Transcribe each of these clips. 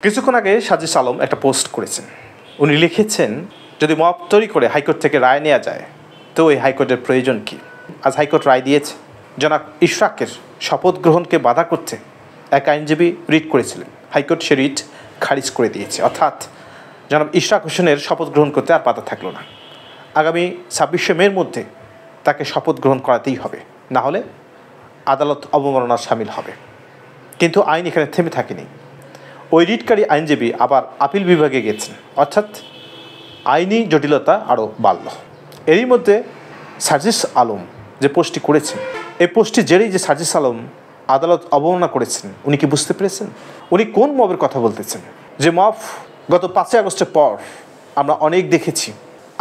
কিছুক্ষণ আগে সাজিস আলম একটা পোস্ট করেছেন। উনি লিখেছেন, যদি মব তৈরি করে হাইকোর্ট থেকে রায় নেওয়া যায় তো ওই হাইকোর্টের প্রয়োজন কি। আজ হাইকোর্ট রায় দিয়েছে, জনাব ইশরাকের শপথ গ্রহণকে বাধা করতে এক আইনজীবী রিট করেছিলেন। হাইকোর্ট সে রিট খারিজ করে দিয়েছে, অর্থাৎ জনাব ইশরাক হোসেনের শপথ গ্রহণ করতে আর বাধা থাকলো না। আগামী 26শে মের মধ্যে তাকে শপথ গ্রহণ করাতেই হবে, না হলে আদালত অবমাননার শামিল হবে। কিন্তু আইন এখানে থেমে থাকেনি। ওই রিটকারী আইনজীবী আবার আপিল বিভাগে গেছেন, অর্থাৎ আইনি জটিলতা আরও বাড়ল। এরই মধ্যে সাজিস আলম যে পোস্টটি করেছেন, এই পোস্টটি জেরেই যে সাজিস আলম আদালত অবমাননা করেছেন, উনি কি বুঝতে পেরেছেন উনি কোন মবের কথা বলতেছেন? যে মব গত 5ই আগস্টের পর আমরা অনেক দেখেছি,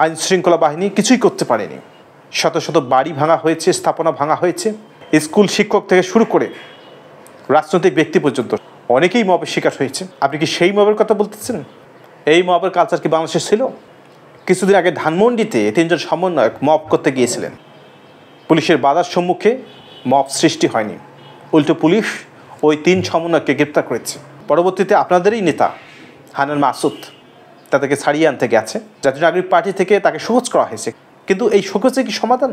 আইন শৃঙ্খলা বাহিনী কিছুই করতে পারেনি। শত শত বাড়ি ভাঙা হয়েছে, স্থাপনা ভাঙা হয়েছে, স্কুল শিক্ষক থেকে শুরু করে রাজনৈতিক ব্যক্তি পর্যন্ত অনেকেই মবের শিকার হয়েছে। আপনি কি সেই মবের কথা বলতেছেন? এই মবের কালচার কি বাংলাদেশে ছিল? কিছুদিন আগে ধানমন্ডিতে 3 জন সমন্বয়ক মব করতে গিয়েছিলেন। পুলিশের বাধার সম্মুখে মব সৃষ্টি হয়নি, উল্টো পুলিশ ওই 3 সমন্বয়ককে গ্রেপ্তার করেছে। পরবর্তীতে আপনাদেরই নেতা হান্নান মাসুদ তাদেরকে ছাড়িয়ে আনতে গেছে, জাতীয় নাগরিক পার্টি থেকে তাকে শোকজ করা হয়েছে। কিন্তু এই শোকজে কি সমাধান?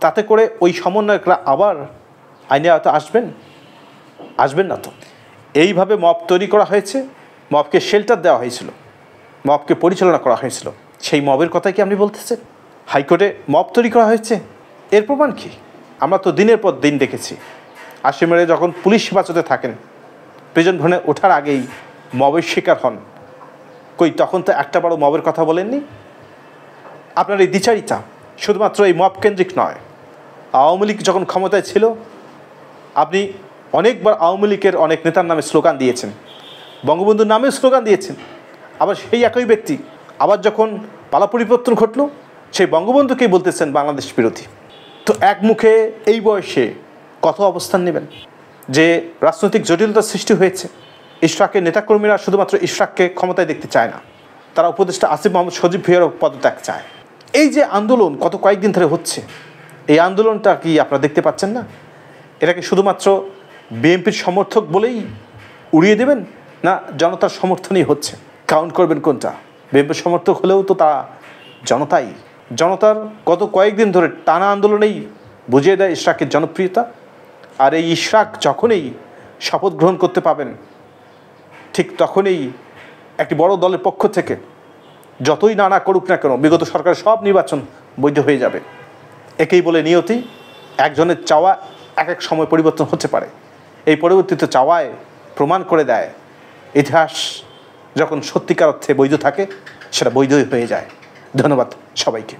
তাতে করে ওই সমন্বয়করা আবার আইনে হয়তো আসবেন না তো। এইভাবে মব তৈরি করা হয়েছে, মবকে শেল্টার দেওয়া হয়েছিল, মবকে পরিচালনা করা হয়েছিল। সেই মবের কথাই কি আপনি বলতেছেন? হাইকোর্টে মব তৈরি করা হয়েছে, এর প্রমাণ কি? আমরা তো দিনের পর দিন দেখেছি, আসামিরা যখন পুলিশ হেফাজতে থাকেন, প্রিজন ভ্যানে ওঠার আগেই মবের শিকার হন। কই তখন তো একটা বড় মবের কথা বলেননি। আপনার এই দ্বিচারিতা শুধুমাত্র এই মব কেন্দ্রিক নয়। আওয়ামী লীগ যখন ক্ষমতায় ছিল, আপনি অনেকবার আওয়ামী লীগের অনেক নেতার নামে স্লোগান দিয়েছেন, বঙ্গবন্ধুর নামেও স্লোগান দিয়েছেন। আবার সেই একই ব্যক্তি আবার যখন পালা পরিবর্তন ঘটল, সেই বঙ্গবন্ধুকেই বলতেছেন বাংলাদেশ বিরোধী। তো এক মুখে এই বয়সে কত অবস্থান নেবেন? যে রাজনৈতিক জটিলতার সৃষ্টি হয়েছে, ইশরাকের নেতাকর্মীরা শুধুমাত্র ইশরাককে ক্ষমতায় দেখতে চায় না, তারা উপদেষ্টা আসিফ মাহমুদ সজীব ভুঁইয়ারও পদত্যাগ চায়। এই যে আন্দোলন গত কয়েকদিন ধরে হচ্ছে, এই আন্দোলনটা কি আপনারা দেখতে পাচ্ছেন না? এটাকে শুধুমাত্র বিএনপির সমর্থক বলেই উড়িয়ে দেবেন, না জনতার সমর্থনই হচ্ছে? কাউন্ট করবেন কোনটা? বিএনপির সমর্থক হলেও তো তা জনতাই। জনতার গত কয়েকদিন ধরে টানা আন্দোলনেই বুঝিয়ে দেয় ইশরাকের জনপ্রিয়তা। আর এই ইশরাক যখনই শপথ গ্রহণ করতে পাবেন, ঠিক তখনই একটি বড় দলের পক্ষ থেকে যতই না করুক না কেন, বিগত সরকারের সব নির্বাচন বৈধ হয়ে যাবে। একেই বলে নিয়তি। একজনের চাওয়া এক এক সময় পরিবর্তন হতে পারে, এই পরিবর্তিত চাওয়ায় প্রমাণ করে দেয় ইতিহাস যখন সত্যিকার অর্থে বৈধ থাকে, সেটা বৈধই হয়ে যায়। ধন্যবাদ সবাইকে।